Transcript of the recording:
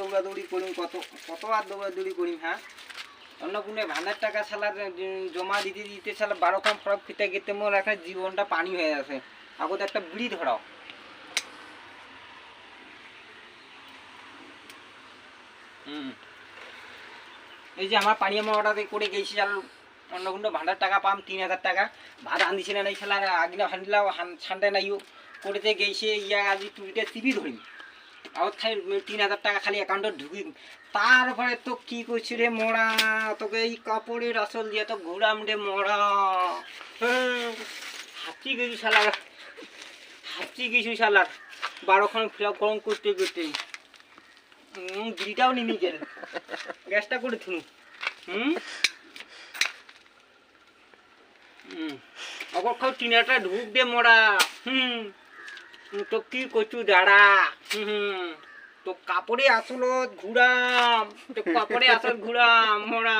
দৌড়াদৌড়ি করিম, কত কত আর দৌড়াদৌড়ি করিম। হ্যাঁ, অন্য কোনো ভান্ডার টাকা সালার জমা দিতে দিতে সালা 12 কম ফরক ফিতে গেতে মোর একটা জীবনটা পানি হয়ে আছে। আগত একটা বিড়ি ধরাও। এই যে আমার পানি আমার অর্ডার করে গেছি আর অন্য কোনো ভান্ডার টাকা পাম 3000 টাকা ভাত আনদিছে না নাই সালা আগিনা হান্ডিলাও ঠান্ডায় নাইও করেতে গেছে ইয়া আজি টুরিতে টিভি ধরিম আর খাই 3000 টাকা খালি অ্যাকাউন্টে ঢুকিম। তারপরে তো কি করছি রে মোড়া, তোকে এই কাপড়ের আসল দিয়ে তো ঘুরাম রে মোড়া। হাঁচি গেছি শালার, হাঁচি গেছি শালার 12খন ফিলাপ গরম করতে করতে। বিড়িটাও নিমি গেল, গ্যাসটা করে থুনু। অবক্ষ টিনাটা ঢুক দে মোড়া। তো কি করছু দাঁড়া। তো কাপড়ে আসল ঘুরাম, তো কাপড়ে আসল ঘুরাম মোড়া।